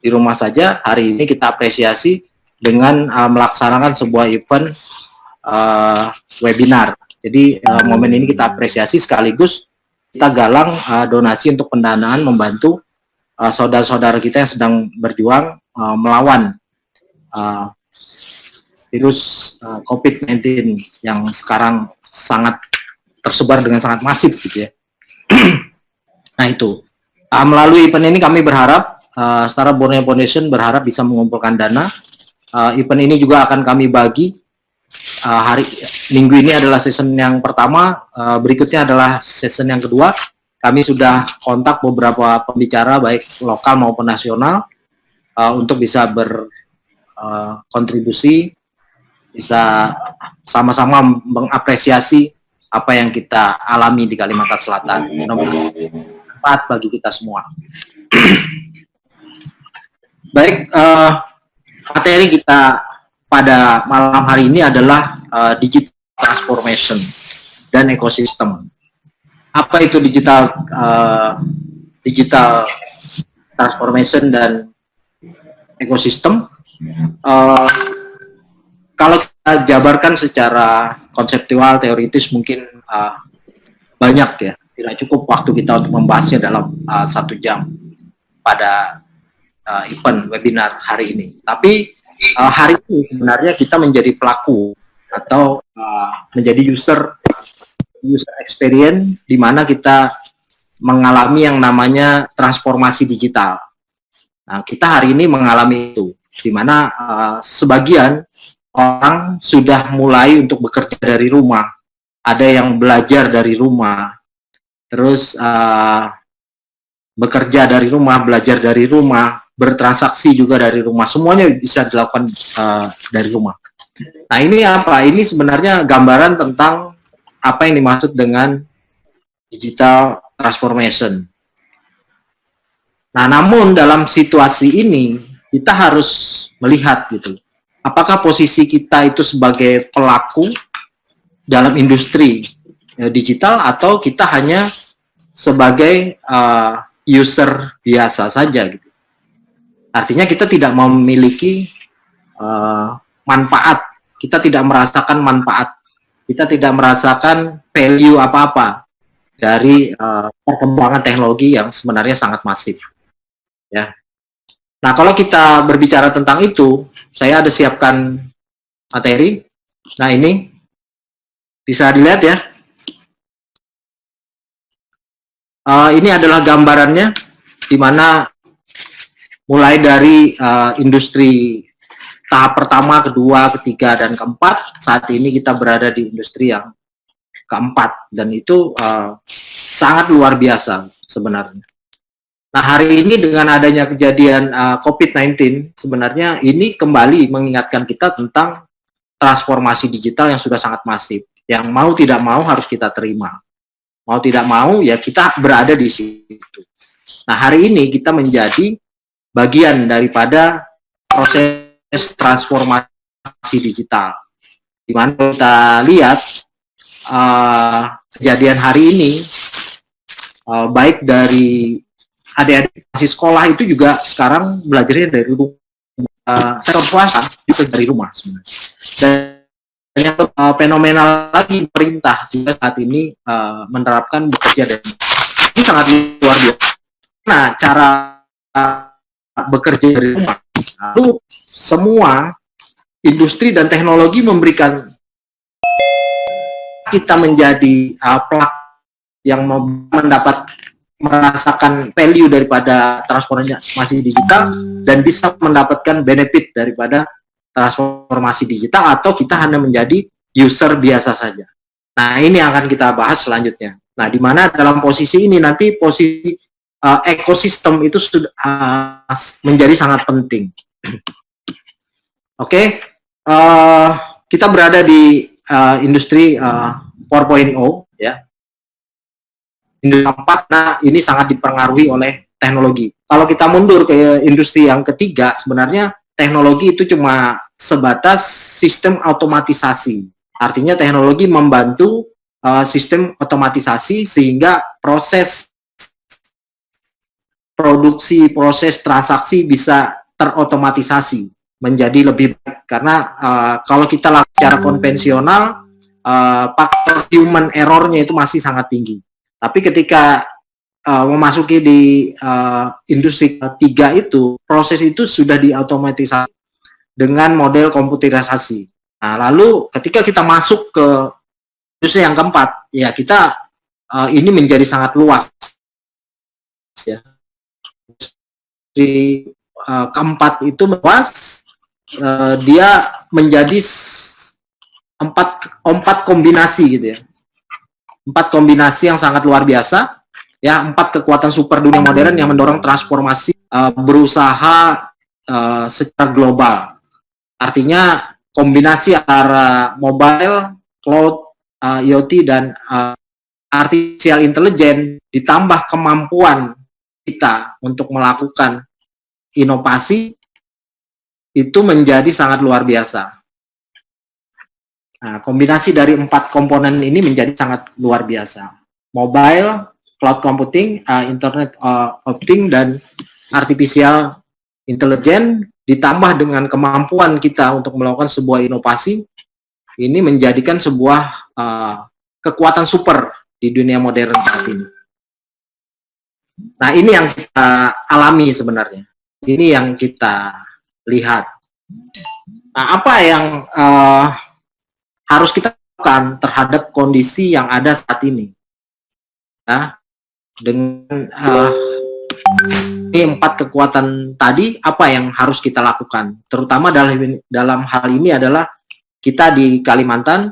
di rumah saja. Hari ini kita apresiasi dengan melaksanakan sebuah event webinar. Jadi momen ini kita apresiasi sekaligus kita galang donasi untuk pendanaan membantu saudara-saudara kita yang sedang berjuang melawan virus COVID-19 yang sekarang sangat tersebar dengan sangat masif gitu ya. Nah itu, melalui event ini kami berharap, Setara Borneo Foundation berharap bisa mengumpulkan dana. Event ini juga akan kami bagi, minggu ini adalah season yang pertama, berikutnya adalah season yang kedua. Kami sudah kontak beberapa pembicara baik lokal maupun nasional untuk bisa berkontribusi, bisa sama-sama mengapresiasi apa yang kita alami di Kalimantan Selatan. Mudah-mudahan bagi kita semua. Baik, materi kita pada malam hari ini adalah digital transformation dan ekosistem. Apa itu digital transformation dan ekosistem? Kalau kita jabarkan secara konseptual, teoritis mungkin banyak ya, tidak cukup waktu kita untuk membahasnya dalam 1 jam pada event webinar hari ini. Tapi hari ini sebenarnya kita menjadi pelaku atau menjadi user experience di mana kita mengalami yang namanya transformasi digital. Nah, kita hari ini mengalami itu, di mana sebagian orang sudah mulai untuk bekerja dari rumah, ada yang belajar dari rumah, terus bekerja dari rumah, belajar dari rumah, bertransaksi juga dari rumah, semuanya bisa dilakukan dari rumah. Nah ini apa? Ini sebenarnya gambaran tentang apa yang dimaksud dengan digital transformation. Nah namun dalam situasi ini kita harus melihat gitu, apakah posisi kita itu sebagai pelaku dalam industri digital atau kita hanya sebagai user biasa saja gitu. Artinya kita tidak memiliki manfaat, kita tidak merasakan manfaat, kita tidak merasakan value apa-apa dari perkembangan teknologi yang sebenarnya sangat masif. Ya. Nah, kalau kita berbicara tentang itu, saya ada siapkan materi. Nah, ini bisa dilihat ya. Ini adalah gambarannya, di mana mulai dari industri tahap pertama, kedua, ketiga, dan keempat. Saat ini kita berada di industri yang keempat, dan itu sangat luar biasa sebenarnya. Nah, hari ini dengan adanya kejadian COVID-19, sebenarnya ini kembali mengingatkan kita tentang transformasi digital yang sudah sangat masif, yang mau tidak mau harus kita terima. Mau tidak mau, ya kita berada di situ. Nah, hari ini kita menjadi bagian daripada proses transformasi digital. Di mana kita lihat kejadian hari ini, baik dari adik-adik masih sekolah itu juga sekarang belajarnya dari rumah, sektor swasta juga dari rumah sebenarnya. Dan yang fenomenal lagi, pemerintah juga saat ini menerapkan bekerja dari rumah. Ini sangat luar biasa. Nah, cara bekerja dari rumah, lalu semua industri dan teknologi memberikan kita menjadi pelaku yang merasakan value daripada transformasi digital dan bisa mendapatkan benefit daripada transformasi digital, atau kita hanya menjadi user biasa saja. Nah, ini yang akan kita bahas selanjutnya. Nah, di mana dalam posisi ini nanti posisi ekosistem itu sudah menjadi sangat penting. Oke, kita berada di industri 4.0 ya. Industri 4, nah ini sangat dipengaruhi oleh teknologi. Kalau kita mundur ke industri yang ketiga, sebenarnya teknologi itu cuma sebatas sistem otomatisasi. Artinya teknologi membantu sistem otomatisasi sehingga proses produksi, proses, transaksi bisa terotomatisasi menjadi lebih baik. Karena kalau kita lakukan secara konvensional, faktor human error-nya itu masih sangat tinggi. Tapi ketika memasuki di industri 3 itu, proses itu sudah diotomatisasi dengan model komputerisasi. Nah, lalu ketika kita masuk ke industri yang keempat, ya kita ini menjadi sangat luas. Ya. Industri keempat itu luas, dia menjadi empat kombinasi gitu ya. 4 kombinasi yang sangat luar biasa. Ya, 4 kekuatan super dunia modern yang mendorong transformasi berusaha secara global. Artinya kombinasi antara mobile, cloud, IoT dan artificial intelligence ditambah kemampuan kita untuk melakukan inovasi itu menjadi sangat luar biasa. Nah, kombinasi dari 4 komponen ini menjadi sangat luar biasa. Mobile, cloud computing, internet of things, dan artificial intelligence ditambah dengan kemampuan kita untuk melakukan sebuah inovasi, ini menjadikan sebuah kekuatan super di dunia modern saat ini. Nah, ini yang kita alami sebenarnya. Ini yang kita lihat. Nah, apa yang harus kita lakukan terhadap kondisi yang ada saat ini? Nah, dengan ini 4 kekuatan tadi, apa yang harus kita lakukan? Terutama dalam hal ini adalah kita di Kalimantan,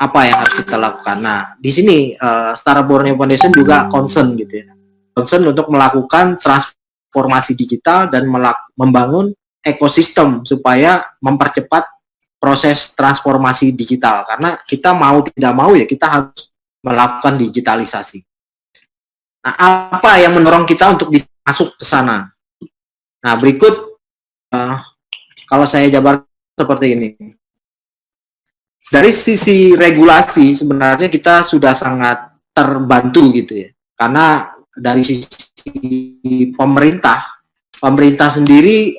apa yang harus kita lakukan? Nah, di sini Setara Borneo Foundation juga concern gitu ya. Concern untuk melakukan transformasi digital dan membangun ekosistem supaya mempercepat proses transformasi digital. Karena kita mau tidak mau ya kita harus melakukan digitalisasi. Nah, apa yang mendorong kita untuk bisa masuk ke sana? Nah, berikut kalau saya jabarkan seperti ini. Dari sisi regulasi sebenarnya kita sudah sangat terbantu gitu ya. Karena dari sisi pemerintah sendiri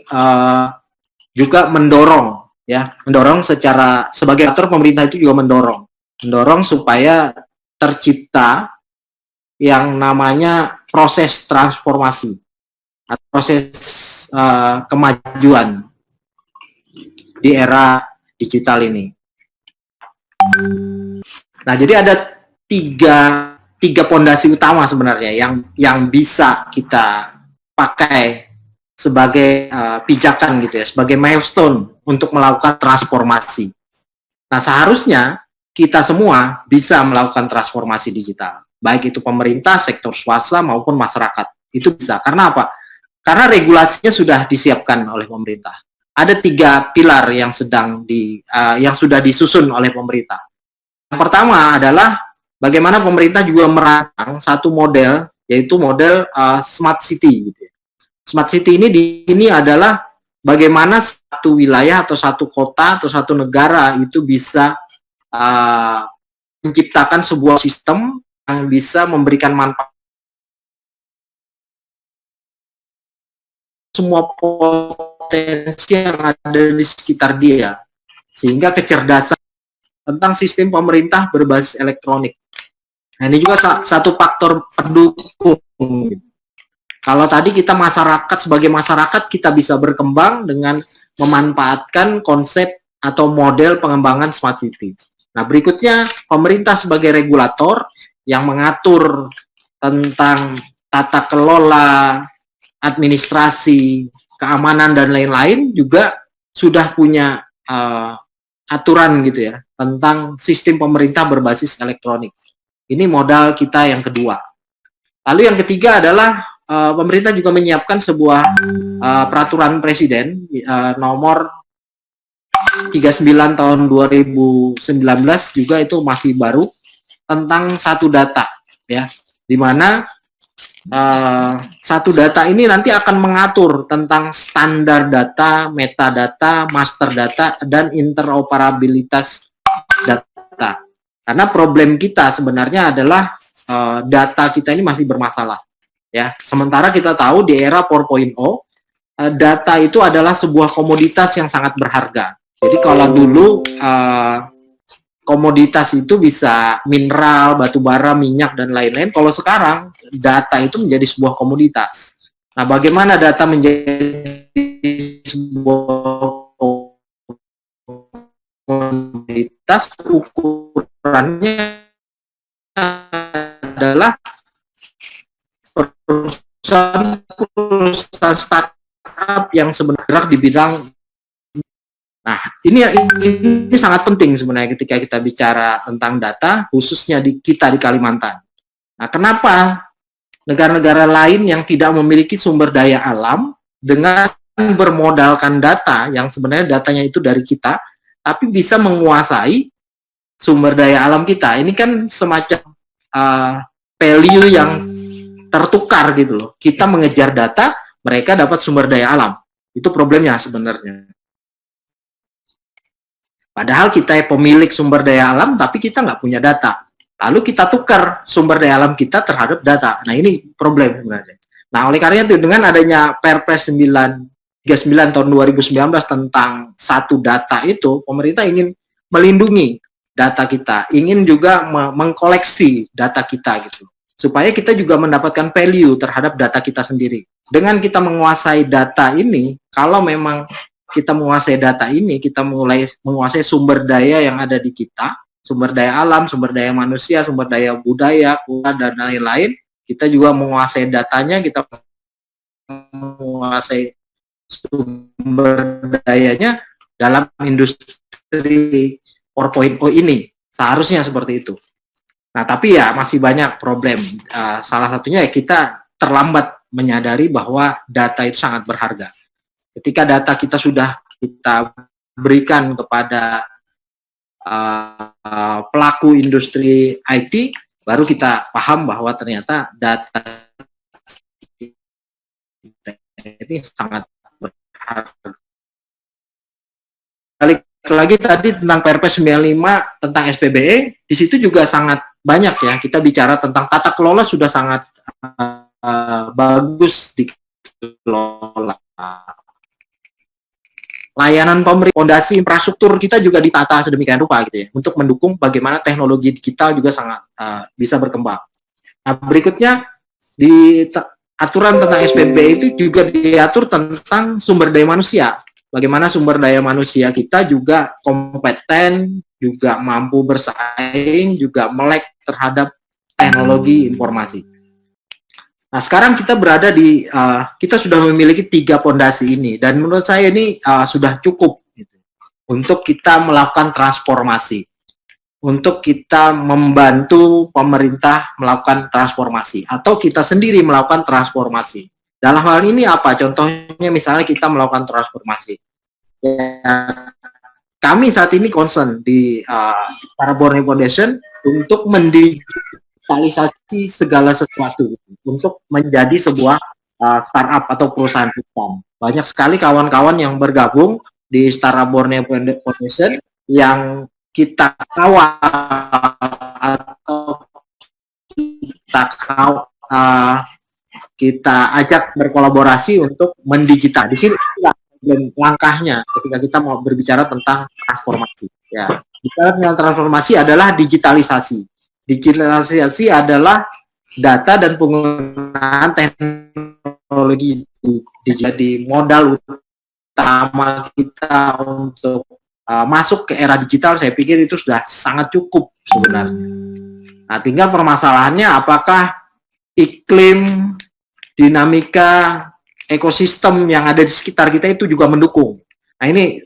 juga mendorong secara sebagai aktor pemerintah itu juga mendorong supaya tercipta yang namanya proses transformasi atau proses kemajuan di era digital ini. Nah, jadi ada tiga pondasi utama sebenarnya yang bisa kita pakai sebagai pijakan gitu ya, sebagai milestone untuk melakukan transformasi. Nah, seharusnya kita semua bisa melakukan transformasi digital, baik itu pemerintah, sektor swasta maupun masyarakat. Itu bisa. Karena apa? Karena regulasinya sudah disiapkan oleh pemerintah. Ada 3 pilar yang yang sudah disusun oleh pemerintah. Yang pertama adalah bagaimana pemerintah juga merancang satu model, yaitu model smart city. Gitu ya. Smart city ini adalah bagaimana satu wilayah atau satu kota atau satu negara itu bisa menciptakan sebuah sistem yang bisa memberikan manfaat semua potensi yang ada di sekitar dia, sehingga kecerdasan tentang sistem pemerintah berbasis elektronik. Nah, ini juga satu faktor pendukung. Kalau tadi kita sebagai masyarakat kita bisa berkembang dengan memanfaatkan konsep atau model pengembangan smart city. Nah, berikutnya pemerintah sebagai regulator yang mengatur tentang tata kelola, administrasi, keamanan dan lain-lain juga sudah punya aturan gitu ya tentang sistem pemerintah berbasis elektronik. Ini modal kita yang kedua. Lalu yang ketiga adalah pemerintah juga menyiapkan sebuah peraturan presiden nomor 39 tahun 2019 juga itu masih baru tentang satu data ya, di mana satu data ini nanti akan mengatur tentang standar data, metadata, master data, dan interoperabilitas data. Karena problem kita sebenarnya adalah data kita ini masih bermasalah. ya. Sementara kita tahu di era 4.0 data itu adalah sebuah komoditas yang sangat berharga. Jadi kalau dulu komoditas itu bisa mineral, batu bara, minyak, dan lain-lain. Kalau sekarang, data itu menjadi sebuah komoditas. Nah, bagaimana data menjadi sebuah komoditas? Ukurannya adalah perusahaan startup yang sebenarnya bergerak di bidang. Nah, ini sangat penting sebenarnya ketika kita bicara tentang data, khususnya kita di Kalimantan. Nah, kenapa negara-negara lain yang tidak memiliki sumber daya alam dengan bermodalkan data yang sebenarnya datanya itu dari kita, tapi bisa menguasai sumber daya alam kita? Ini kan semacam value yang tertukar gitu loh. Kita mengejar data, mereka dapat sumber daya alam. Itu problemnya sebenarnya. Padahal kita pemilik sumber daya alam, tapi kita nggak punya data. Lalu kita tukar sumber daya alam kita terhadap data. Nah, ini problem sebenarnya. Nah, oleh karena itu, dengan adanya Perpres 939 tahun 2019 tentang satu data itu, pemerintah ingin melindungi data kita, ingin juga mengkoleksi data kita gitu. Supaya kita juga mendapatkan value terhadap data kita sendiri. Dengan kita menguasai data ini, kalau memang kita menguasai data ini, kita mulai menguasai sumber daya yang ada di kita, sumber daya alam, sumber daya manusia, sumber daya budaya, dan lain-lain. Kita juga menguasai datanya, kita menguasai sumber dayanya dalam industri 4.0 ini. Seharusnya seperti itu. Nah, tapi ya masih banyak problem. Salah satunya ya kita terlambat menyadari bahwa data itu sangat berharga. Ketika data kita sudah kita berikan kepada pelaku industri IT, baru kita paham bahwa ternyata data ini sangat berharga. Balik lagi tadi tentang Perpres 95 tentang SPBE, di situ juga sangat banyak ya, kita bicara tentang tata kelola sudah sangat bagus dikelola. Layanan pemerintah, fondasi infrastruktur kita juga ditata sedemikian rupa gitu ya, untuk mendukung bagaimana teknologi digital juga sangat bisa berkembang. Nah, berikutnya di aturan tentang SPBE itu juga diatur tentang sumber daya manusia. Bagaimana sumber daya manusia kita juga kompeten, juga mampu bersaing, juga melek terhadap teknologi informasi. Nah, sekarang kita berada di, kita sudah memiliki 3 fondasi ini, dan menurut saya ini sudah cukup gitu, untuk kita melakukan transformasi, untuk kita membantu pemerintah melakukan transformasi, atau kita sendiri melakukan transformasi. Dalam hal ini apa? Contohnya misalnya kita melakukan transformasi. Ya, kami saat ini concern di para Borneo Foundation untuk mendigitalisasi segala sesuatu untuk menjadi sebuah startup atau perusahaan hutan. Banyak sekali kawan-kawan yang bergabung di Startup Borneo Foundation yang kita kawal atau kita ajak berkolaborasi untuk mendigital. Di sini langkahnya ketika kita mau berbicara tentang transformasi. Ya, bicara tentang transformasi adalah digitalisasi. Digitalisasi adalah data dan penggunaan teknologi jadi modal utama kita untuk masuk ke era digital. Saya pikir itu sudah sangat cukup sebenarnya. Nah, tinggal permasalahannya apakah iklim, dinamika, ekosistem yang ada di sekitar kita itu juga mendukung. Nah, ini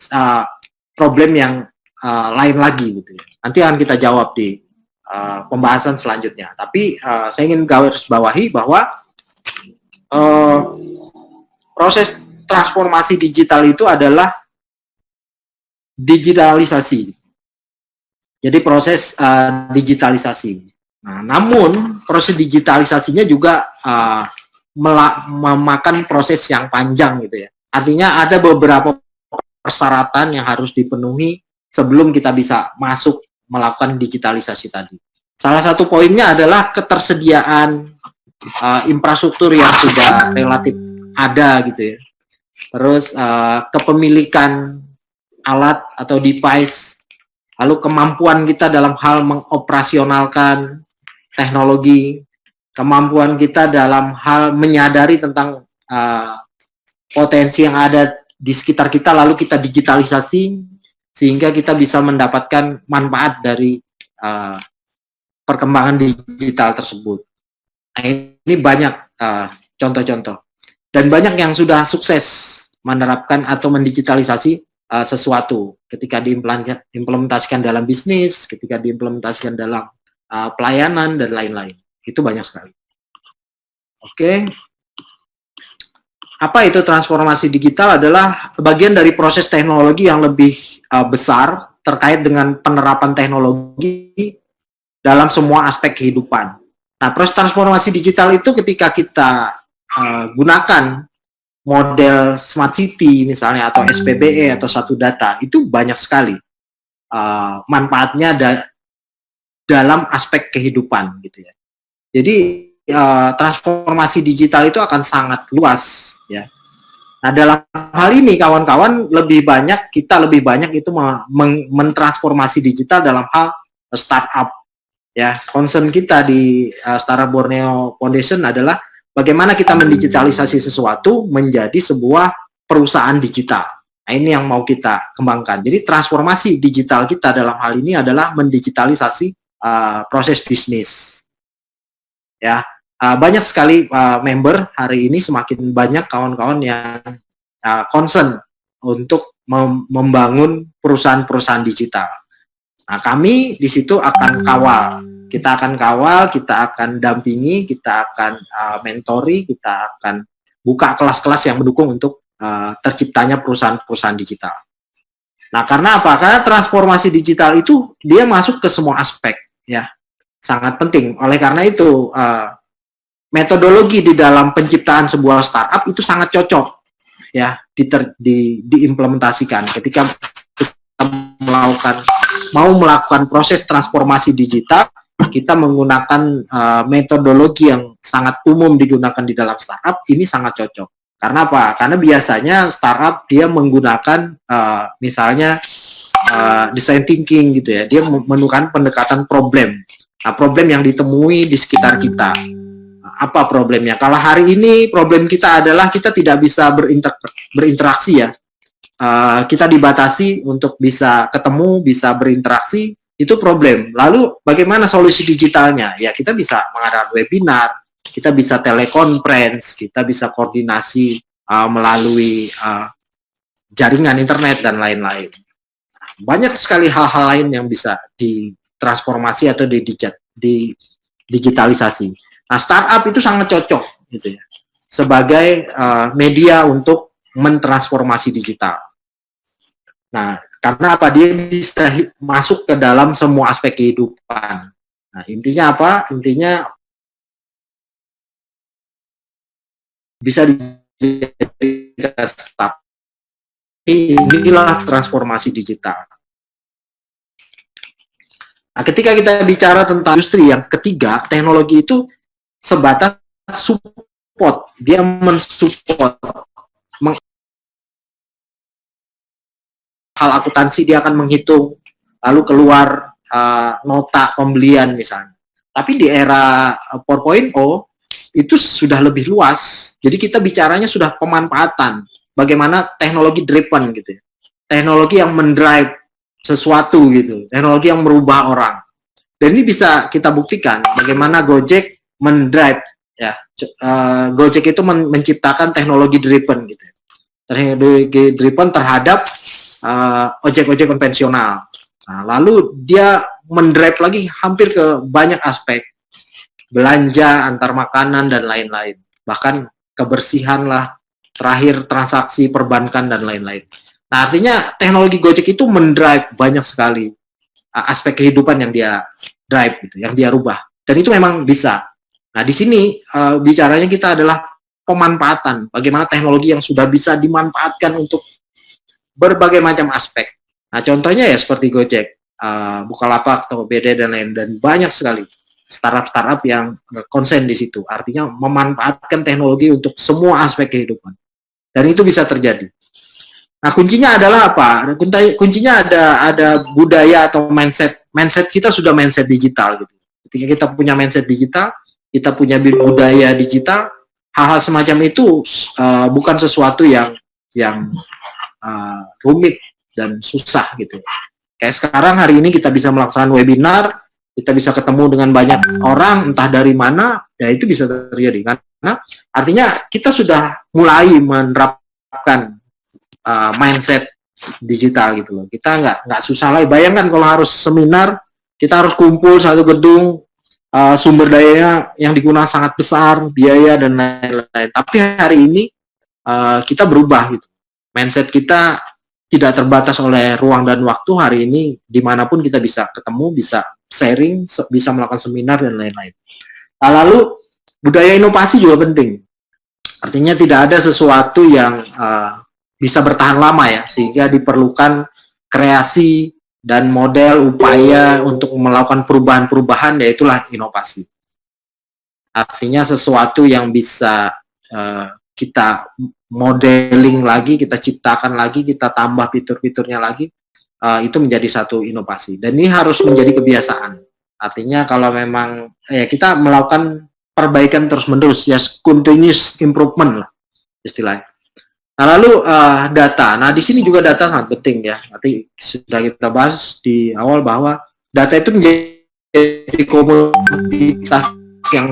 problem yang lain lagi gitu ya. Nanti akan kita jawab di pembahasan selanjutnya. Tapi saya ingin garis bawahi bahwa proses transformasi digital itu adalah digitalisasi. Jadi proses digitalisasi. Nah, namun proses digitalisasinya juga memakan proses yang panjang gitu ya. Artinya ada beberapa persyaratan yang harus dipenuhi sebelum kita bisa masuk melakukan digitalisasi tadi. Salah satu poinnya adalah ketersediaan infrastruktur yang sudah relatif ada gitu ya. Terus kepemilikan alat atau device, lalu kemampuan kita dalam hal mengoperasionalkan teknologi, kemampuan kita dalam hal menyadari tentang potensi yang ada di sekitar kita, lalu kita digitalisasi sehingga kita bisa mendapatkan manfaat dari perkembangan digital tersebut. Nah, ini banyak contoh-contoh. Dan banyak yang sudah sukses menerapkan atau mendigitalisasi sesuatu ketika diimplementasikan dalam bisnis, ketika diimplementasikan dalam pelayanan, dan lain-lain. Itu banyak sekali. Oke. Apa itu transformasi digital? Adalah bagian dari proses teknologi yang lebih besar terkait dengan penerapan teknologi dalam semua aspek kehidupan. Nah, proses transformasi digital itu ketika kita gunakan model smart city misalnya atau SPBE atau satu data, itu banyak sekali manfaatnya dalam aspek kehidupan gitu ya. Jadi transformasi digital itu akan sangat luas ya. Nah, dalam hal ini kawan-kawan kita lebih banyak itu mentransformasi digital dalam hal startup ya. Concern kita di Startup Borneo Foundation adalah bagaimana kita mendigitalisasi sesuatu menjadi sebuah perusahaan digital. Nah, ini yang mau kita kembangkan. Jadi transformasi digital kita dalam hal ini adalah mendigitalisasi proses bisnis. Ya, banyak sekali member hari ini, semakin banyak kawan-kawan yang concern untuk membangun perusahaan-perusahaan digital. Nah, kami di situ akan kawal. Kita akan kawal, kita akan dampingi, kita akan mentori, kita akan buka kelas-kelas yang mendukung untuk terciptanya perusahaan-perusahaan digital. Nah, karena apa? Karena transformasi digital itu dia masuk ke semua aspek, ya, sangat penting. Oleh karena itu, metodologi di dalam penciptaan sebuah startup itu sangat cocok, ya, diimplementasikan ketika mau melakukan proses transformasi digital. Kita menggunakan metodologi yang sangat umum digunakan di dalam startup, ini sangat cocok. Karena apa? Karena biasanya startup dia menggunakan misalnya design thinking gitu ya. Dia menemukan pendekatan problem. Nah, problem yang ditemui di sekitar kita. Apa problemnya? Kalau hari ini problem kita adalah kita tidak bisa berinteraksi ya. Kita dibatasi untuk bisa ketemu, bisa berinteraksi. Itu problem. Lalu bagaimana solusi digitalnya? Ya, kita bisa mengadakan webinar, kita bisa telekonferensi, kita bisa koordinasi melalui jaringan internet dan lain-lain. Banyak sekali hal-hal lain yang bisa ditransformasi atau digitalisasi. Nah, startup itu sangat cocok gitu ya, sebagai media untuk mentransformasi digital. Nah, karena apa? Dia bisa masuk ke dalam semua aspek kehidupan. Nah, intinya apa? Intinya bisa dijadikan startup. Inilah transformasi digital. Nah, ketika kita bicara tentang industri yang ketiga, teknologi itu sebatas support. Dia mensupport. Hal akuntansi dia akan menghitung, lalu keluar nota pembelian misalnya. Tapi di era 4.0 itu sudah lebih luas. Jadi kita bicaranya sudah pemanfaatan. Bagaimana teknologi driven gitu ya. Teknologi yang mendrive sesuatu gitu. Teknologi yang merubah orang. Dan ini bisa kita buktikan bagaimana Gojek mendrive ya. Gojek itu menciptakan teknologi driven gitu. Teknologi driven terhadap ojek-ojek konvensional. Nah, lalu dia mendrive lagi hampir ke banyak aspek, belanja, antar makanan, dan lain-lain. Bahkan kebersihan lah, terakhir transaksi perbankan, dan lain-lain. Nah, artinya teknologi Gojek itu mendrive banyak sekali aspek kehidupan yang dia drive, gitu, yang dia rubah. Dan itu memang bisa. Nah, di sini bicaranya kita adalah pemanfaatan. Bagaimana teknologi yang sudah bisa dimanfaatkan untuk berbagai macam aspek. Nah, contohnya ya seperti Gojek, Bukalapak, Tokopedia, dan lain, dan banyak sekali. startup-startup yang konsen di situ. Artinya memanfaatkan teknologi untuk semua aspek kehidupan. Dan itu bisa terjadi. Nah, kuncinya adalah apa? Kuncinya ada budaya atau mindset. Mindset kita sudah mindset digital gitu. Ketika kita punya mindset digital, kita punya budaya digital, hal-hal semacam itu bukan sesuatu yang rumit dan susah gitu. Kayak sekarang hari ini kita bisa melaksanakan webinar, kita bisa ketemu dengan banyak orang entah dari mana, ya itu bisa terjadi. Karena artinya kita sudah mulai menerapkan mindset digital gitu loh. Kita nggak susah lagi. Bayangkan kalau harus seminar, kita harus kumpul satu gedung, sumber dayanya yang digunakan sangat besar, biaya dan lain-lain. Tapi hari ini kita berubah gitu. Mindset kita tidak terbatas oleh ruang dan waktu. Hari ini dimanapun kita bisa ketemu, bisa sharing, bisa melakukan seminar dan lain-lain. Lalu budaya inovasi juga penting. Artinya tidak ada sesuatu yang bisa bertahan lama ya, sehingga diperlukan kreasi dan model upaya untuk melakukan perubahan-perubahan, yaitulah inovasi. Artinya sesuatu yang bisa kita modeling lagi, kita ciptakan lagi, kita tambah fitur-fiturnya lagi, itu menjadi satu inovasi. Dan ini harus menjadi kebiasaan. Artinya kalau memang kita melakukan perbaikan terus-menerus, ya continuous improvement lah istilahnya. Nah, lalu data. Nah, di sini juga data sangat penting ya. Nanti sudah kita bahas di awal bahwa data itu menjadi komoditas yang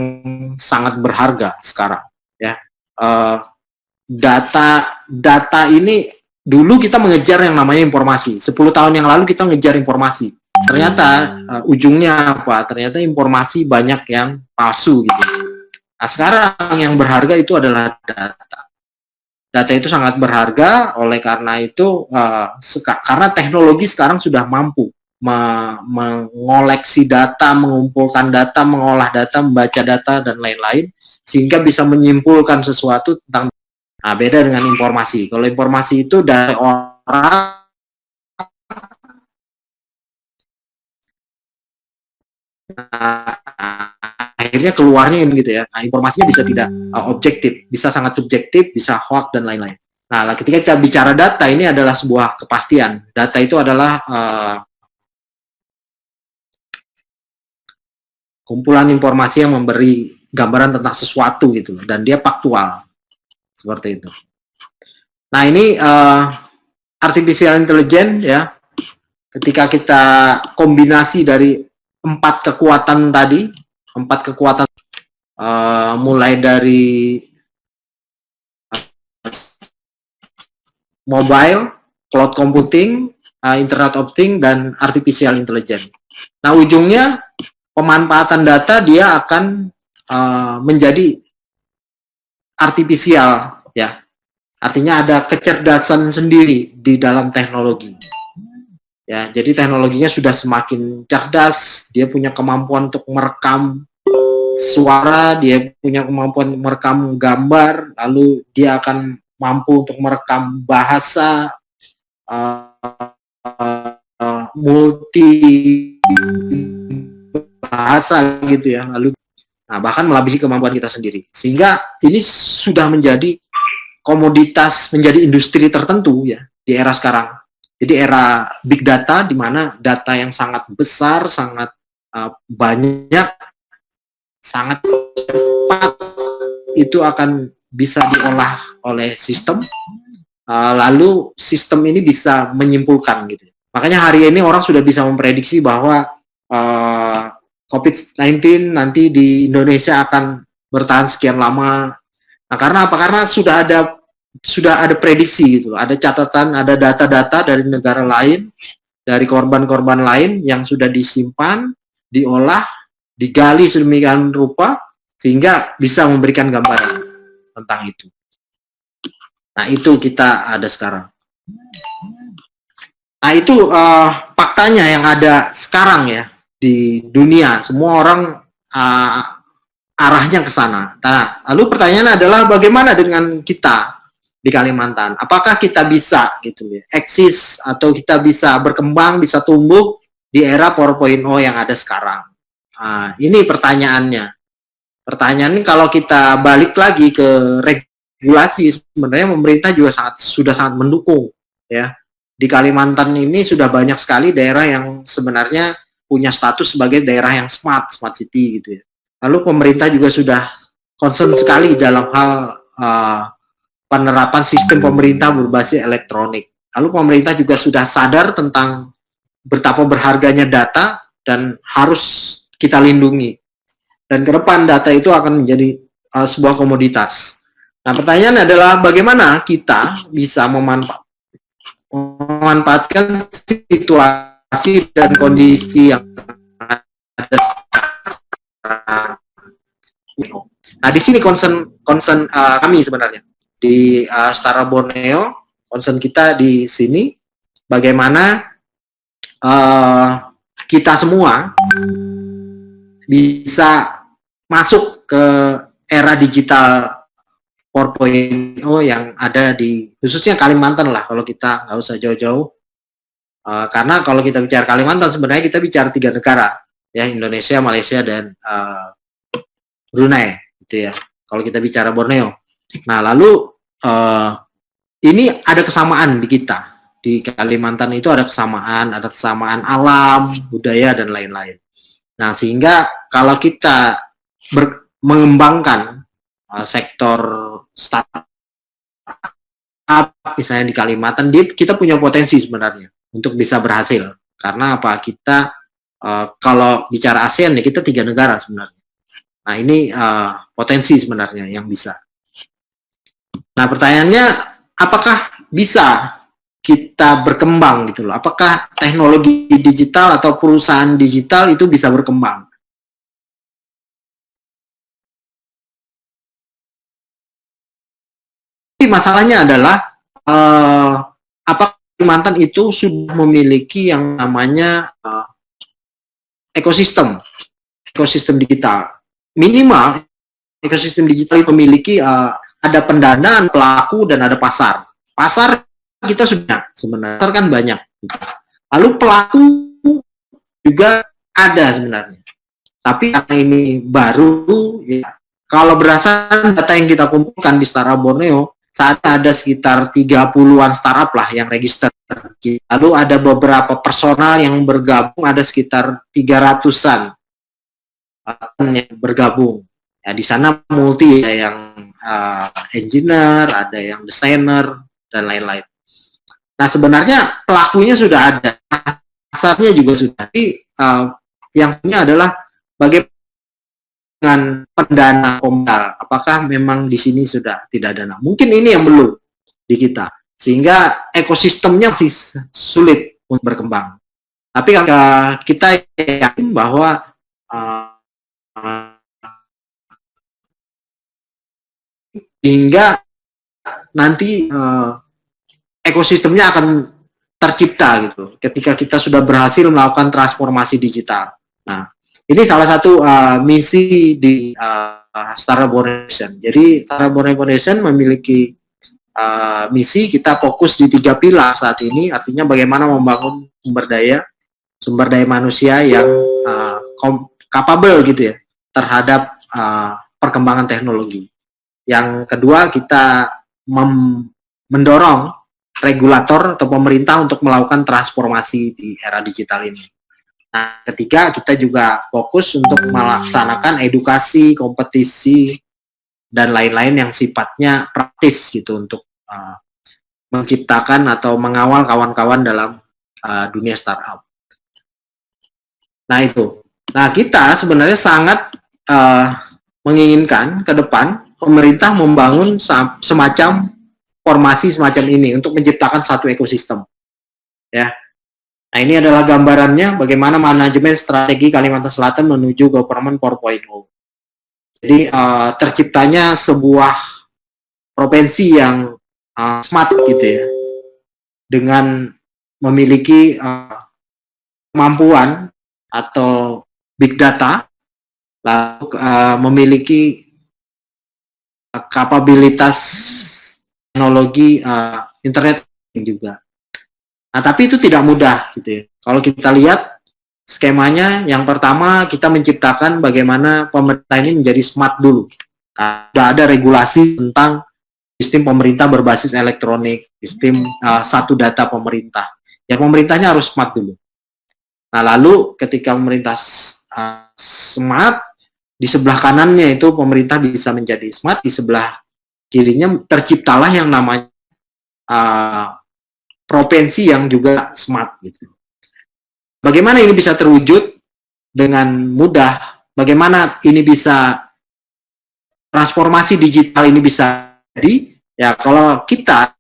sangat berharga sekarang ya. Data ini dulu kita mengejar yang namanya informasi. 10 tahun yang lalu kita mengejar informasi. Ternyata ujungnya apa? Ternyata informasi banyak yang palsu gitu. Nah, sekarang yang berharga itu adalah data. Data itu sangat berharga, oleh karena itu karena teknologi sekarang sudah mampu mengoleksi data, mengumpulkan data, mengolah data, membaca data dan lain-lain, sehingga bisa menyimpulkan sesuatu tentang. Nah, beda dengan informasi. Kalau informasi itu dari orang akhirnya keluarnya gitu ya. Nah, informasinya bisa tidak objektif, bisa sangat subjektif, bisa hoax dan lain-lain. Nah, ketika kita bicara data, ini adalah sebuah kepastian. Data itu adalah kumpulan informasi yang memberi gambaran tentang sesuatu gitu, dan dia faktual seperti itu. Nah, ini artificial intelligence ya. Ketika kita kombinasi dari 4 kekuatan tadi, 4 kekuatan mulai dari mobile, cloud computing, internet of things, dan artificial intelligence. Nah, ujungnya pemanfaatan data dia akan menjadi artifisial ya. Artinya ada kecerdasan sendiri di dalam teknologi. Ya, jadi teknologinya sudah semakin cerdas, dia punya kemampuan untuk merekam suara, dia punya kemampuan merekam gambar, lalu dia akan mampu untuk merekam bahasa, multi bahasa gitu ya, lalu bahkan melebihi kemampuan kita sendiri. Sehingga ini sudah menjadi komoditas, menjadi industri tertentu ya di era sekarang. Jadi era big data, di mana data yang sangat besar, sangat banyak, sangat cepat, itu akan bisa diolah oleh sistem, lalu sistem ini bisa menyimpulkan gitu. Makanya hari ini orang sudah bisa memprediksi bahwa COVID-19 nanti di Indonesia akan bertahan sekian lama. Nah, karena apa? Karena sudah ada prediksi gitu, ada catatan, ada data-data dari negara lain, dari korban-korban lain yang sudah disimpan, diolah, digali sedemikian rupa sehingga bisa memberikan gambaran tentang itu. Nah, itu kita ada sekarang. Nah, itu faktanya yang ada sekarang ya di dunia. Semua orang arahnya ke sana. Nah, lalu pertanyaannya adalah bagaimana dengan kita di Kalimantan? Apakah kita bisa gitu ya, eksis atau kita bisa berkembang, bisa tumbuh di era 4.0 yang ada sekarang? Ini pertanyaannya. Pertanyaannya kalau kita balik lagi ke regulasi, sebenarnya pemerintah juga sudah sangat mendukung, ya. Di Kalimantan ini sudah banyak sekali daerah yang sebenarnya punya status sebagai daerah yang smart city gitu ya. Lalu pemerintah juga sudah concern sekali dalam hal penerapan sistem pemerintah berbasis elektronik. Lalu pemerintah juga sudah sadar tentang betapa berharganya data dan harus kita lindungi. Dan ke depan data itu akan menjadi sebuah komoditas. Nah, pertanyaannya adalah bagaimana kita bisa memanfaatkan situasi dan kondisi yang ada. Nah, di sini concern kami sebenarnya di Setara Borneo, concern kita di sini bagaimana kita semua bisa masuk ke era digital 4.0 yang ada di khususnya Kalimantan lah, kalau kita nggak usah jauh-jauh, karena kalau kita bicara Kalimantan sebenarnya kita bicara 3 negara ya, Indonesia, Malaysia, dan Brunei gitu ya, kalau kita bicara Borneo. Nah, lalu ini ada kesamaan di kita, di Kalimantan itu ada kesamaan alam, budaya, dan lain-lain. Nah, sehingga kalau kita mengembangkan sektor startup misalnya di Kalimantan, kita punya potensi sebenarnya untuk bisa berhasil. Karena apa? Kita kalau bicara ASEAN ya kita 3 negara sebenarnya. Nah, ini potensi sebenarnya yang bisa. Nah, pertanyaannya apakah bisa kita berkembang gitu loh? Apakah teknologi digital atau perusahaan digital itu bisa berkembang? Masalahnya adalah apakah Kalimantan itu sudah memiliki yang namanya ekosistem digital. Minimal ekosistem digital itu memiliki ada pendanaan, pelaku, dan ada pasar. Pasar kita sudah sebenarnya, pasar kan banyak. Lalu pelaku juga ada sebenarnya. Tapi karena ini baru, ya, kalau berdasarkan data yang kita kumpulkan di Setara Borneo, saat ada sekitar 30-an startup lah yang register. Lalu ada beberapa personal yang bergabung, ada sekitar 300-an yang bergabung. Ya, di sana multi, ya, yang engineer, ada yang desainer, dan lain-lain. Nah, sebenarnya pelakunya sudah ada, pasarnya juga sudah. Tapi yang punya adalah bagaimana dengan pendana komunal, apakah memang di sini sudah tidak dana? Mungkin ini yang belum di kita, sehingga ekosistemnya masih sulit untuk berkembang. Tapi kita yakin bahwa hingga nanti ekosistemnya akan tercipta gitu, ketika kita sudah berhasil melakukan transformasi digital. Nah, ini salah satu misi di Setara Borneo Foundation. Jadi Setara Borneo Foundation memiliki misi, kita fokus di 3 pilar saat ini, artinya bagaimana membangun sumber daya manusia yang capable gitu ya terhadap perkembangan teknologi. Yang kedua, kita mendorong regulator atau pemerintah untuk melakukan transformasi di era digital ini. Nah, ketiga, kita juga fokus untuk melaksanakan edukasi, kompetisi, dan lain-lain yang sifatnya praktis gitu untuk menciptakan atau mengawal kawan-kawan dalam dunia startup. Nah, itu. Nah, kita sebenarnya sangat menginginkan ke depan pemerintah membangun semacam formasi semacam ini untuk menciptakan satu ekosistem. Ya. Nah, ini adalah gambarannya bagaimana manajemen strategi Kalimantan Selatan menuju Government 4.0. Jadi terciptanya sebuah provinsi yang smart gitu ya, dengan memiliki kemampuan atau big data, lalu memiliki kapabilitas teknologi internet juga. Nah, tapi itu tidak mudah gitu ya. Kalau kita lihat skemanya yang pertama kita menciptakan bagaimana pemerintah ini menjadi smart dulu. Sudah ada regulasi tentang sistem pemerintah berbasis elektronik, sistem satu data pemerintah. Ya pemerintahnya harus smart dulu. Nah lalu ketika pemerintah smart, di sebelah kanannya itu pemerintah bisa menjadi smart, di sebelah kirinya terciptalah yang namanya provinsi yang juga smart gitu. Bagaimana ini bisa terwujud dengan mudah? Bagaimana ini bisa transformasi digital ini bisa jadi? Ya kalau kita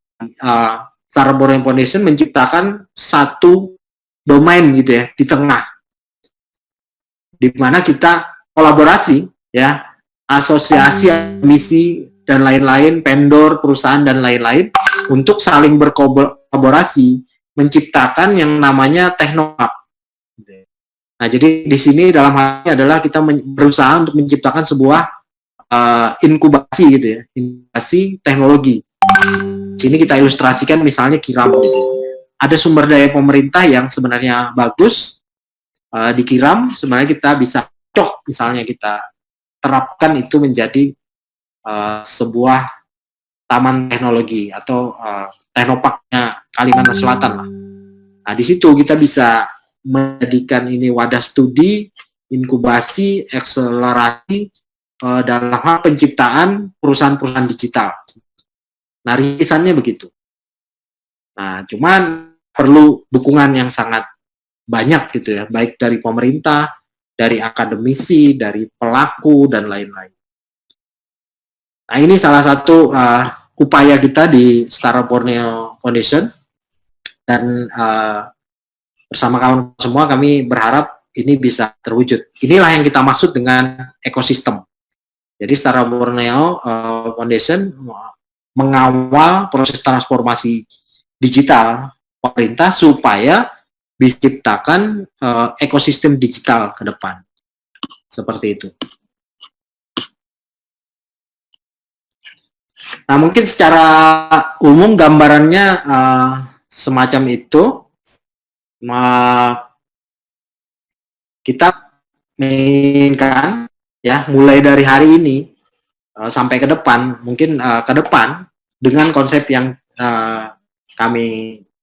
Startup Borneo Foundation menciptakan satu domain gitu ya di tengah, di mana kita kolaborasi ya, asosiasi, misi dan lain-lain, vendor, perusahaan dan lain-lain untuk saling berkolaborasi menciptakan yang namanya Teknohub. Nah, jadi di sini dalam hal ini adalah kita berusaha untuk menciptakan sebuah inkubasi gitu ya, inkubasi teknologi. Sini kita ilustrasikan misalnya Kiram gitu. Ada sumber daya pemerintah yang sebenarnya bagus di Kiram, sebenarnya kita bisa cocok misalnya kita terapkan itu menjadi sebuah taman teknologi atau teknoparknya Kalimantan Selatan lah. Nah, di situ kita bisa menjadikan ini wadah studi, inkubasi, akselerasi dalam hal penciptaan perusahaan-perusahaan digital. Nah, rintisannya begitu. Nah, cuman perlu dukungan yang sangat banyak gitu ya, baik dari pemerintah, dari akademisi, dari pelaku, dan lain-lain. Nah, ini salah satu upaya kita di Startup Borneo Foundation, dan bersama kawan semua kami berharap ini bisa terwujud. Inilah yang kita maksud dengan ekosistem. Jadi Startup Borneo Foundation mengawal proses transformasi digital pemerintah supaya diciptakan ekosistem digital ke depan. Seperti itu. Nah, mungkin secara umum gambarannya semacam itu. Kita menginginkan ya mulai dari hari ini sampai ke depan, mungkin ke depan dengan konsep yang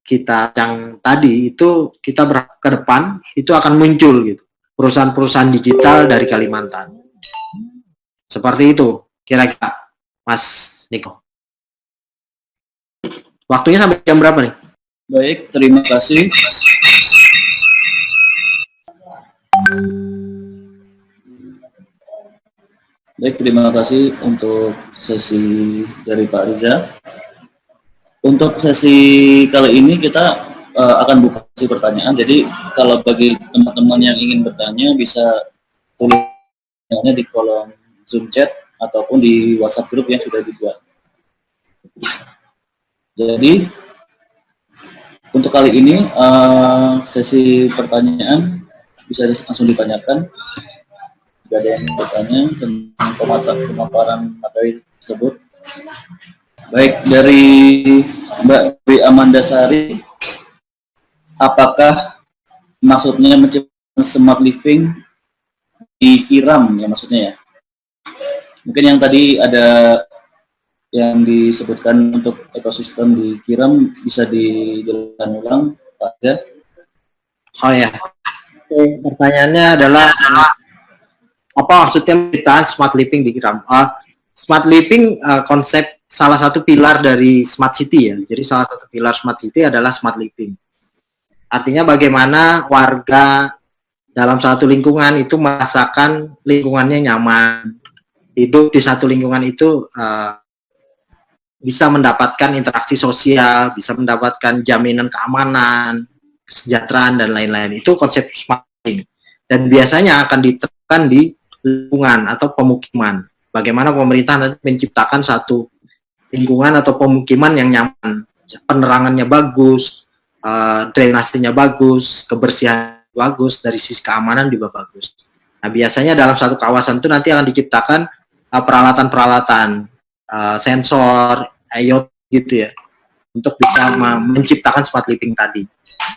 kita yang tadi itu kita ke depan itu akan muncul gitu perusahaan-perusahaan digital dari Kalimantan. Seperti itu kira-kira Mas Niko. Waktunya sampai jam berapa nih? Baik, terima kasih. Baik, terima kasih untuk sesi dari Pak Riza. Untuk sesi kali ini kita akan buka sesi pertanyaan. Jadi kalau bagi teman-teman yang ingin bertanya bisa tulisnya di kolom Zoom chat ataupun di WhatsApp grup yang sudah dibuat. Jadi untuk kali ini sesi pertanyaan bisa langsung ditanyakan. Jika ada yang bertanya tentang pemaparan materi tersebut. Baik, dari Mbak Dwi Amanda Sari, apakah maksudnya menciptakan smart living di Kiram ya maksudnya ya? Mungkin yang tadi ada yang disebutkan untuk ekosistem di Kiram bisa dijelaskan ulang, Pak Aja? Oh ya, pertanyaannya adalah apa maksudnya penciptaan smart living di Kiram? Smart living konsep salah satu pilar dari smart city ya. Jadi salah satu pilar smart city adalah smart living. Artinya bagaimana warga dalam satu lingkungan itu merasakan lingkungannya nyaman, hidup di satu lingkungan itu bisa mendapatkan interaksi sosial, bisa mendapatkan jaminan keamanan, kesejahteraan, dan lain-lain. Itu konsep smart living. Dan biasanya akan diterapkan di lingkungan atau pemukiman. Bagaimana pemerintah nanti menciptakan satu lingkungan atau pemukiman yang nyaman, penerangannya bagus, drainasenya bagus, kebersihan bagus, dari sisi keamanan juga bagus. Nah, biasanya dalam satu kawasan itu nanti akan diciptakan peralatan-peralatan sensor, IoT gitu ya, untuk bisa menciptakan smart living tadi.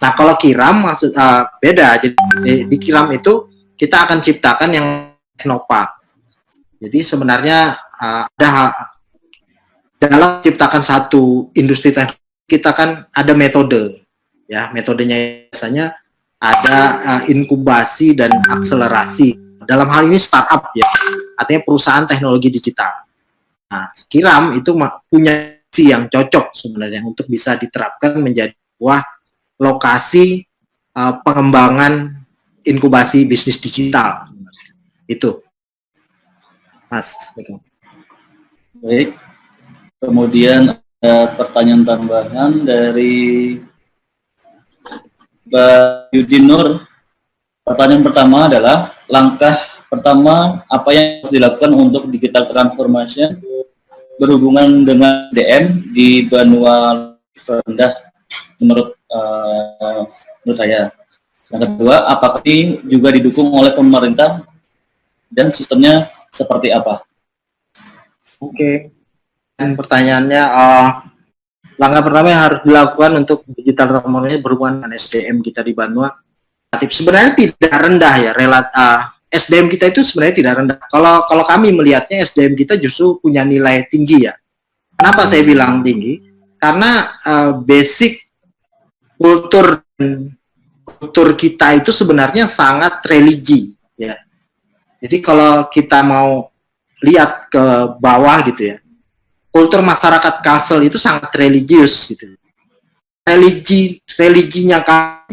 Nah, kalau Kiram beda. Jadi di Kiram itu kita akan ciptakan yang teknopark. Jadi sebenarnya dalam menciptakan satu industri teknologi kita kan ada metode, ya. Metodenya biasanya ada inkubasi dan akselerasi. Dalam hal ini startup, ya, artinya perusahaan teknologi digital. Nah, Kiram itu punya si yang cocok sebenarnya untuk bisa diterapkan menjadi sebuah lokasi pengembangan inkubasi bisnis digital. Itu, Mas. Baik. Kemudian ada pertanyaan tambahan dari Mbak Yudin Nur. Pertanyaan pertama adalah, langkah pertama apa yang harus dilakukan untuk digital transformation berhubungan dengan SDM di Banua rendah menurut saya. Yang kedua, apakah ini juga didukung oleh pemerintah dan sistemnya seperti apa? Oke. Dan pertanyaannya, langkah pertama yang harus dilakukan untuk digital transformation berhubungan dengan SDM kita di Banua, sebenarnya tidak rendah ya. SDM kita itu sebenarnya tidak rendah. Kalau kami melihatnya SDM kita justru punya nilai tinggi ya. Kenapa saya bilang tinggi? Karena basic kultur kita itu sebenarnya sangat religi ya. Jadi kalau kita mau lihat ke bawah gitu ya, kultur masyarakat Kalsel itu sangat religius gitu. Religinya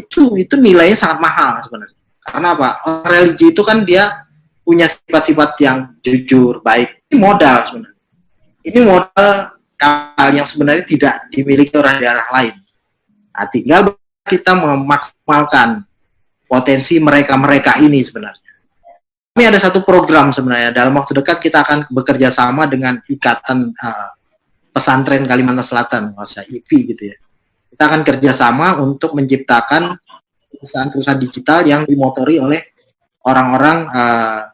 itu nilainya sangat mahal sebenarnya. Karena apa? Religi itu kan dia punya sifat-sifat yang jujur, baik. Ini modal sebenarnya. Ini modal yang sebenarnya tidak dimiliki orang daerah lain. Nah, tinggal kita memaksimalkan potensi mereka ini sebenarnya. Kami ada satu program sebenarnya, dalam waktu dekat kita akan bekerja sama dengan Ikatan Pesantren Kalimantan Selatan, maksudnya IPI gitu ya. Kita akan kerjasama untuk menciptakan perusahaan-perusahaan digital yang dimotori oleh orang-orang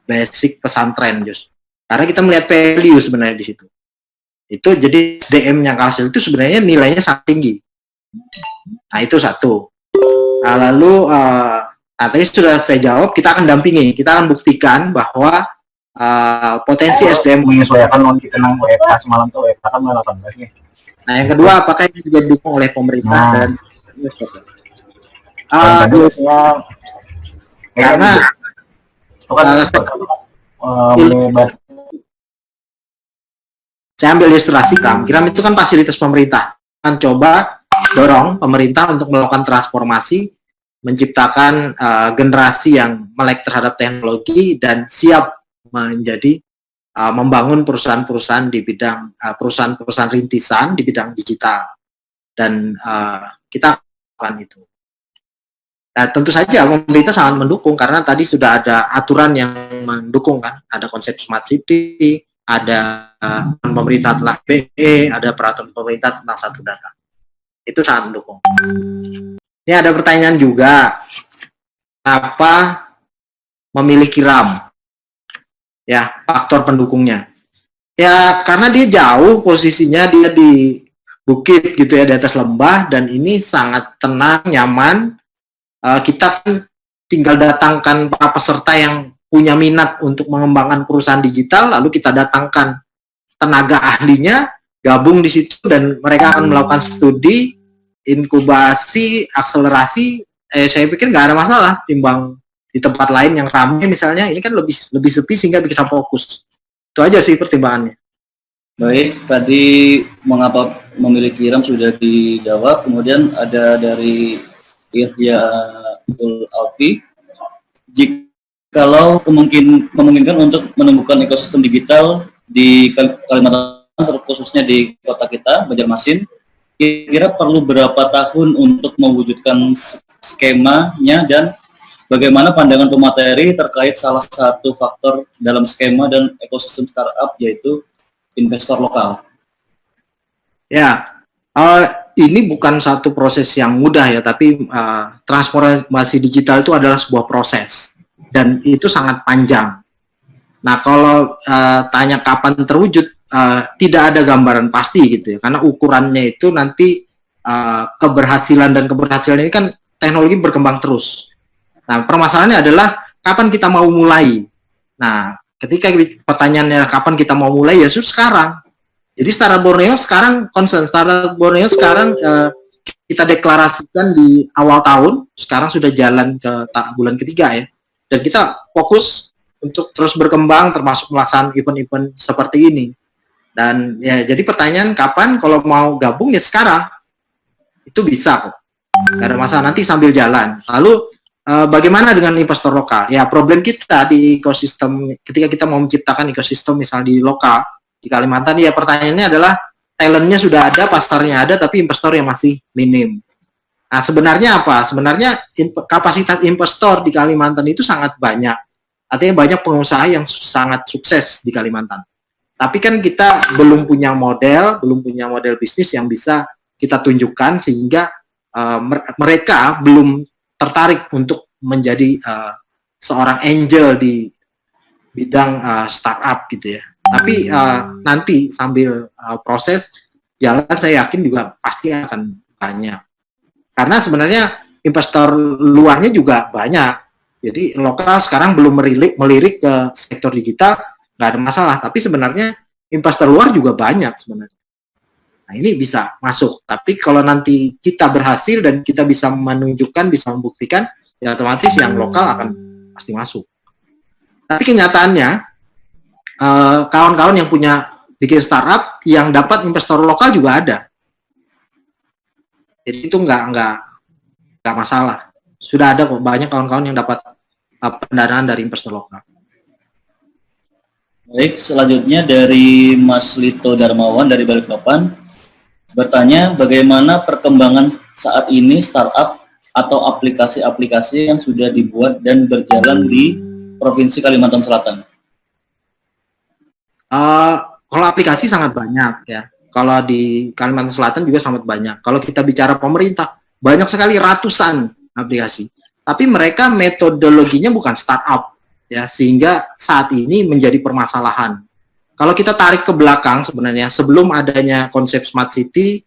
basic pesantren, just. Karena kita melihat value sebenarnya di situ. Itu jadi SDM-nya Kalsel itu sebenarnya nilainya sangat tinggi. Nah, itu satu. Nah, lalu tadi sudah saya jawab, kita akan dampingi, kita akan buktikan bahwa potensi SDM menyesuaikan non dikenang WFH semalam tuh WFH kan 18 nih. Nah, yang kedua, apakah ini juga didukung oleh pemerintah dan karena saya ambil ilustrasi Kiram itu kan fasilitas pemerintah. Kan coba dorong pemerintah untuk melakukan transformasi, menciptakan generasi yang melek terhadap teknologi dan siap menjadi membangun perusahaan-perusahaan di bidang perusahaan-perusahaan rintisan di bidang digital, dan kita lakukan itu. Nah, tentu saja pemerintah sangat mendukung karena tadi sudah ada aturan yang mendukung kan, ada konsep smart city, ada pemerintah tentang BE, ada peraturan pemerintah tentang satu data. Itu sangat mendukung. Ini ada pertanyaan juga, apa memilih Kiram? Ya, faktor pendukungnya. Ya, karena dia jauh posisinya, dia di bukit gitu ya, di atas lembah, dan ini sangat tenang, nyaman. Kita kan tinggal datangkan para peserta yang punya minat untuk mengembangkan perusahaan digital, lalu kita datangkan tenaga ahlinya, gabung di situ, dan mereka akan melakukan studi, inkubasi, akselerasi. Saya pikir nggak ada masalah timbang di tempat lain yang ramai misalnya. Ini kan lebih sepi sehingga bisa fokus. Itu aja sih pertimbangannya. Baik, tadi mengapa memilih Kiram sudah dijawab. Kemudian ada dari Irya Alfi, jikalau memungkinkan untuk menemukan ekosistem digital di Kalimantan, khususnya di kota kita, Banjarmasin, kira-kira perlu berapa tahun untuk mewujudkan skemanya, dan bagaimana pandangan pemateri terkait salah satu faktor dalam skema dan ekosistem startup, yaitu investor lokal? Ya, ini bukan satu proses yang mudah ya, tapi transformasi digital itu adalah sebuah proses dan itu sangat panjang. Nah, kalau tanya kapan terwujud, tidak ada gambaran pasti gitu ya, karena ukurannya itu nanti keberhasilan ini kan teknologi berkembang terus. Nah, permasalahannya adalah kapan kita mau mulai. Nah, ketika pertanyaannya kapan kita mau mulai, ya sekarang. Jadi Startup Borneo sekarang concern, Startup Borneo sekarang kita deklarasikan di awal tahun, sekarang sudah jalan ke bulan ketiga ya. Dan kita fokus untuk terus berkembang, termasuk melaksanakan event-event seperti ini. Dan ya, jadi pertanyaan kapan, kalau mau gabung ya sekarang. Itu bisa kok. Gak ada masalah, nanti sambil jalan. Lalu bagaimana dengan investor lokal? Ya, problem kita di ekosistem, ketika kita mau menciptakan ekosistem misalnya di lokal, di Kalimantan, ya pertanyaannya adalah talentnya sudah ada, pasarnya ada, tapi investor yang masih minim. Nah, sebenarnya apa? Sebenarnya kapasitas investor di Kalimantan itu sangat banyak. Artinya banyak pengusaha yang sangat sukses di Kalimantan. Tapi kan kita belum punya model bisnis yang bisa kita tunjukkan, sehingga mereka belum tertarik untuk menjadi seorang angel di bidang startup gitu ya. Tapi nanti sambil proses jalan, saya yakin juga pasti akan banyak. Karena sebenarnya investor luarnya juga banyak. Jadi lokal sekarang belum melirik ke sektor digital, nggak ada masalah. Tapi sebenarnya investor luar juga banyak sebenarnya. Nah, ini bisa masuk. Tapi kalau nanti kita berhasil dan kita bisa menunjukkan, bisa membuktikan, ya otomatis yang lokal akan pasti masuk. Tapi kenyataannya, kawan-kawan yang punya bikin startup yang dapat investor lokal juga ada. Jadi itu nggak masalah. Sudah ada kok banyak kawan-kawan yang dapat pendanaan dari investor lokal. Baik, selanjutnya dari Mas Lito Darmawan dari Balikpapan bertanya, bagaimana perkembangan saat ini startup atau aplikasi-aplikasi yang sudah dibuat dan berjalan di Provinsi Kalimantan Selatan? Kalau aplikasi sangat banyak ya. Kalau di Kalimantan Selatan juga sangat banyak. Kalau kita bicara pemerintah, banyak sekali, ratusan aplikasi. Tapi mereka metodologinya bukan startup ya, sehingga saat ini menjadi permasalahan. Kalau kita tarik ke belakang sebenarnya, sebelum adanya konsep Smart City,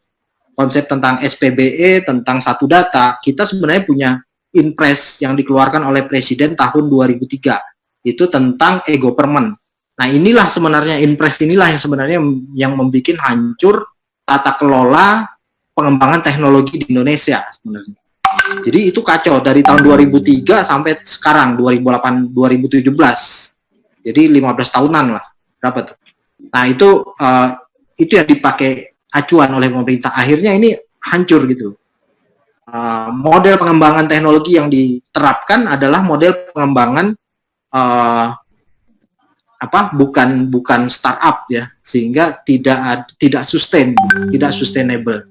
konsep tentang SPBE, tentang satu data, kita sebenarnya punya Inpres yang dikeluarkan oleh Presiden tahun 2003. Itu tentang e-government. Nah, inilah sebenarnya Inpres inilah yang sebenarnya yang membuat hancur tata kelola pengembangan teknologi di Indonesia sebenarnya. Jadi itu kacau dari tahun 2003 sampai sekarang 2017. Jadi 15 tahunan lah. Berapa tuh? Nah, itu yang dipakai acuan oleh pemerintah. Akhirnya ini hancur gitu. Model pengembangan teknologi yang diterapkan adalah model pengembangan bukan startup ya, sehingga tidak sustainable.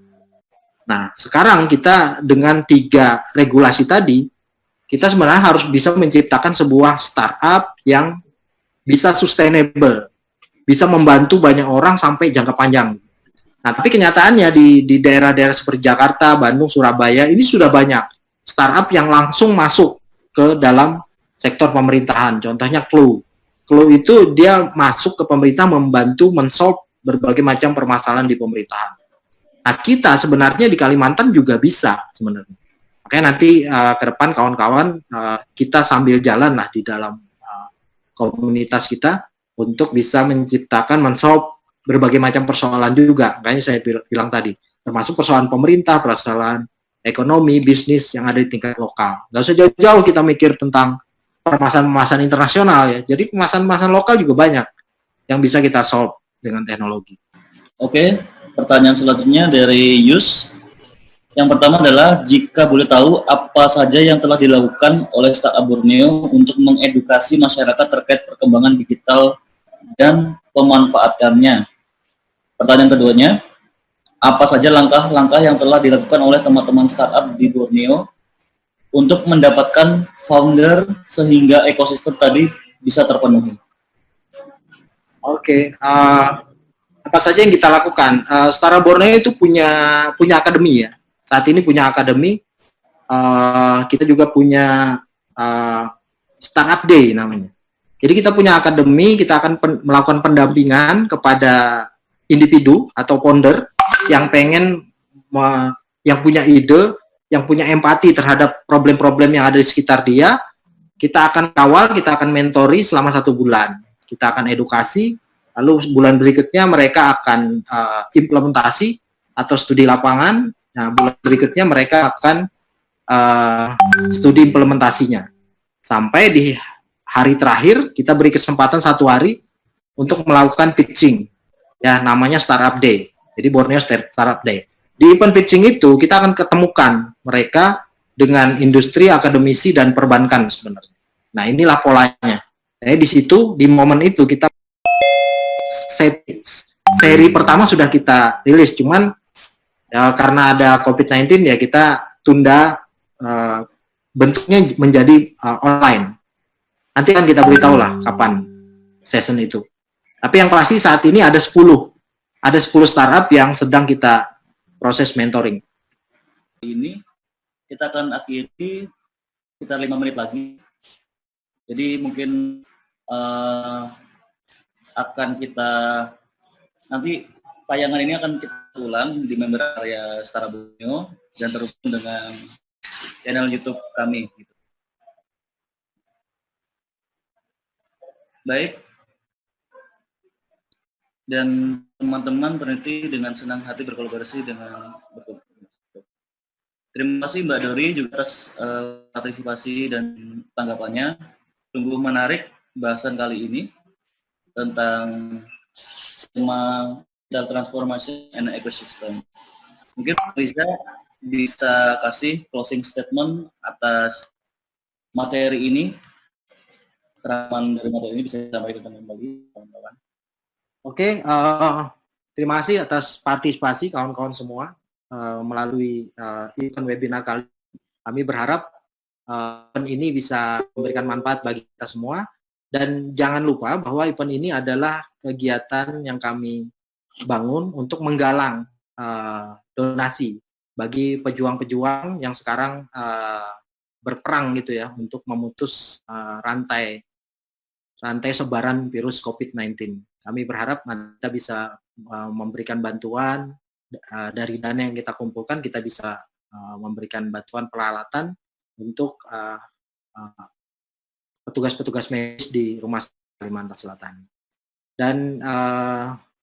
Nah, sekarang kita dengan 3 regulasi tadi, kita sebenarnya harus bisa menciptakan sebuah startup yang bisa sustainable, bisa membantu banyak orang sampai jangka panjang. Nah, tapi kenyataannya di daerah-daerah seperti Jakarta, Bandung, Surabaya, ini sudah banyak startup yang langsung masuk ke dalam sektor pemerintahan. Contohnya Clue. Clue itu dia masuk ke pemerintah membantu men-solve berbagai macam permasalahan di pemerintahan. Nah, kita sebenarnya di Kalimantan juga bisa sebenarnya. Makanya nanti ke depan kawan-kawan kita sambil jalan lah di dalam komunitas kita untuk bisa menciptakan, men-solve berbagai macam persoalan juga. Makanya saya bilang tadi, termasuk persoalan pemerintah, persoalan ekonomi, bisnis yang ada di tingkat lokal. Nggak usah jauh-jauh kita mikir tentang permasalahan internasional ya. Jadi permasalahan lokal juga banyak yang bisa kita solve dengan teknologi. Oke, pertanyaan selanjutnya dari Yus. Yang pertama adalah, jika boleh tahu apa saja yang telah dilakukan oleh Startup Borneo untuk mengedukasi masyarakat terkait perkembangan digital dan pemanfaatannya. Pertanyaan keduanya, apa saja langkah-langkah yang telah dilakukan oleh teman-teman startup di Borneo untuk mendapatkan founder sehingga ekosistem tadi bisa terpenuhi? Oke, apa saja yang kita lakukan? Startup Borneo itu punya akademi ya. Saat ini punya akademi. Kita juga punya Startup Day namanya. Jadi kita punya akademi, kita akan melakukan pendampingan kepada individu atau founder yang pengen yang punya ide yang punya empati terhadap problem-problem yang ada di sekitar dia. Kita akan kawal, kita akan mentori selama 1 bulan. Kita akan edukasi, lalu bulan berikutnya mereka akan implementasi atau studi lapangan. Nah, bulan berikutnya mereka akan studi implementasinya. Sampai di hari terakhir, kita beri kesempatan 1 hari untuk melakukan pitching. Ya, namanya Startup Day. Jadi Borneo Startup Day. Di event pitching itu, kita akan ketemukan mereka dengan industri, akademisi, dan perbankan sebenarnya. Nah, inilah polanya. Jadi di situ, di momen itu, kita seri pertama sudah kita rilis, cuman ya, karena ada COVID-19 ya kita tunda, bentuknya menjadi online. Nanti kan kita beritahu lah kapan session itu. Tapi yang pasti saat ini ada 10 startup yang sedang kita proses mentoring. Ini kita akan akhiri sekitar 5 menit lagi. Jadi mungkin akan kita nanti tayangan ini akan kita ulang di member area Startup Borneo dan terhubung dengan channel YouTube kami. Baik. Dan teman-teman peneliti dengan senang hati berkolaborasi dengan Terima kasih Mbak Dori juga atas partisipasi dan tanggapannya. Sungguh menarik bahasan kali ini tentang tema digital transformation and ecosystem. Mungkin Riza bisa kasih closing statement atas materi ini. Terapan dari materi ini bisa disampaikan kembali kawan-kawan. Oke, terima kasih atas partisipasi kawan-kawan semua melalui event webinar kali ini. Kami berharap event ini bisa memberikan manfaat bagi kita semua, dan jangan lupa bahwa event ini adalah kegiatan yang kami bangun untuk menggalang donasi bagi pejuang-pejuang yang sekarang berperang gitu ya untuk memutus rantai sebaran virus COVID-19. Kami berharap kita bisa memberikan bantuan dari dana yang kita kumpulkan, kita bisa memberikan bantuan peralatan untuk petugas-petugas medis di Rumah Sakit Kalimantan Selatan. Dan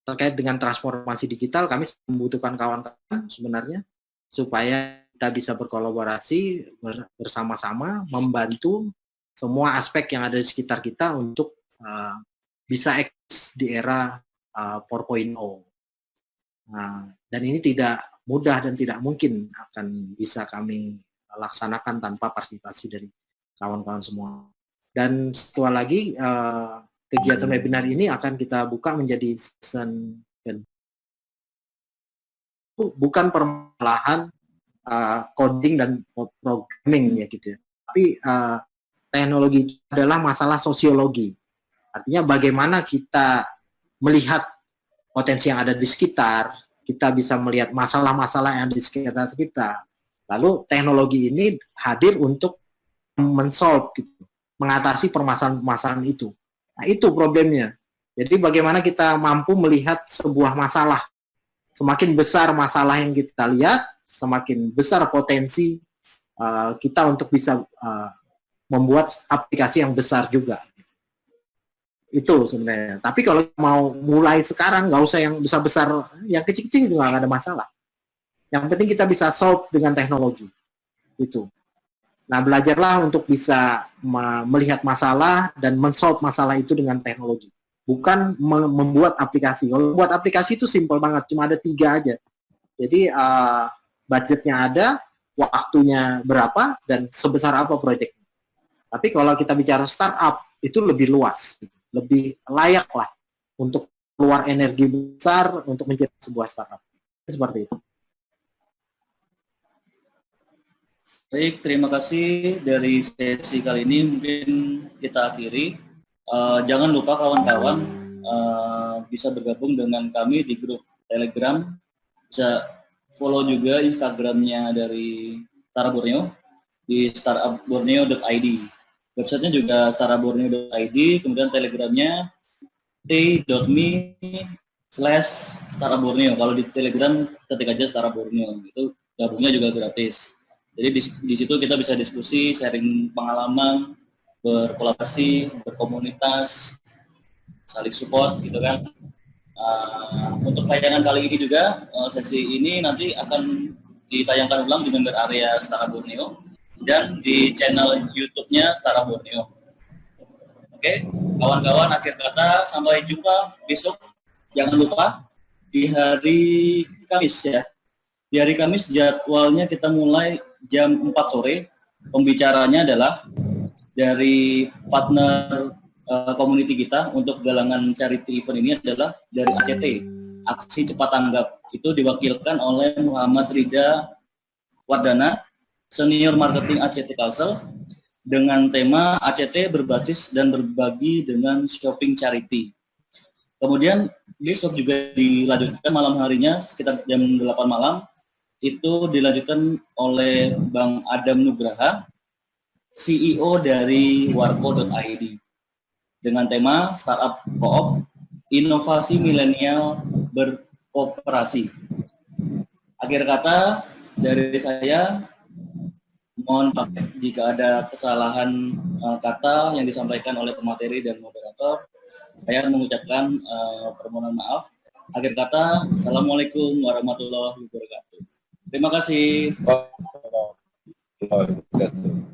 terkait dengan transformasi digital, kami membutuhkan kawan-kawan sebenarnya supaya kita bisa berkolaborasi bersama-sama, membantu semua aspek yang ada di sekitar kita untuk bisa eksis di era 4.0. Dan ini tidak mudah dan tidak mungkin akan bisa kami laksanakan tanpa partisipasi dari kawan-kawan semua. Dan satu lagi, kegiatan webinar ini akan kita buka menjadi season bukan permasalahan coding dan programming ya gitu ya, tapi teknologi adalah masalah sosiologi. Artinya bagaimana kita melihat potensi yang ada di sekitar, kita bisa melihat masalah-masalah yang ada di sekitar kita. Lalu teknologi ini hadir untuk men-solve, gitu, mengatasi permasalahan-permasalahan itu. Nah, itu problemnya. Jadi bagaimana kita mampu melihat sebuah masalah. Semakin besar masalah yang kita lihat, semakin besar potensi kita untuk bisa membuat aplikasi yang besar juga. Itu sebenarnya. Tapi kalau mau mulai sekarang, nggak usah yang besar-besar, yang kecil-kecil juga nggak ada masalah. Yang penting kita bisa solve dengan teknologi. Itu. Nah, belajarlah untuk bisa melihat masalah dan men-solve masalah itu dengan teknologi. Bukan membuat aplikasi. Kalau membuat aplikasi itu simple banget, cuma ada 3 aja. Jadi budgetnya ada, waktunya berapa, dan sebesar apa proyeknya. Tapi kalau kita bicara startup, itu lebih luas, gitu. Lebih layak lah untuk keluar energi besar untuk menciptakan sebuah startup. Seperti itu. Baik, terima kasih dari sesi kali ini. Mungkin kita akhiri. Jangan lupa kawan-kawan bisa bergabung dengan kami di grup Telegram. Bisa follow juga Instagramnya dari Startup Borneo di startupborneo.id. Websitenya juga startupborneo.id, kemudian Telegramnya t.me/startupborneo. Kalau di Telegram ketik aja Startup Borneo, itu gabungnya juga gratis. Jadi di situ kita bisa diskusi, sharing pengalaman, berkolaborasi, berkomunitas, saling support gitu kan. Untuk tayangan kali ini juga, sesi ini nanti akan ditayangkan ulang di member area Setara Borneo dan di channel YouTube-nya Setara Borneo. Oke, kawan-kawan, akhir kata, sampai jumpa besok. Jangan lupa di hari Kamis ya. Di hari Kamis jadwalnya kita mulai jam 4 sore. Pembicaranya adalah dari partner community kita untuk galangan charity event ini adalah dari ACT, Aksi Cepat Tanggap. Itu diwakilkan oleh Muhammad Rida Wardana, Senior Marketing ACT Kalsel, dengan tema ACT berbasis dan berbagi dengan shopping charity. Kemudian besok juga dilanjutkan malam harinya sekitar jam 8 malam, itu dilanjutkan oleh Bang Adam Nugraha, CEO dari warco.id, dengan tema Startup Co-op, Inovasi Milenial Berkooperasi. Akhir kata dari saya, mohon maaf jika ada kesalahan kata yang disampaikan oleh pemateri dan moderator. Saya mengucapkan permohonan maaf. Akhir kata, Assalamualaikum warahmatullahi wabarakatuh. Terima kasih. Wabarakatuh.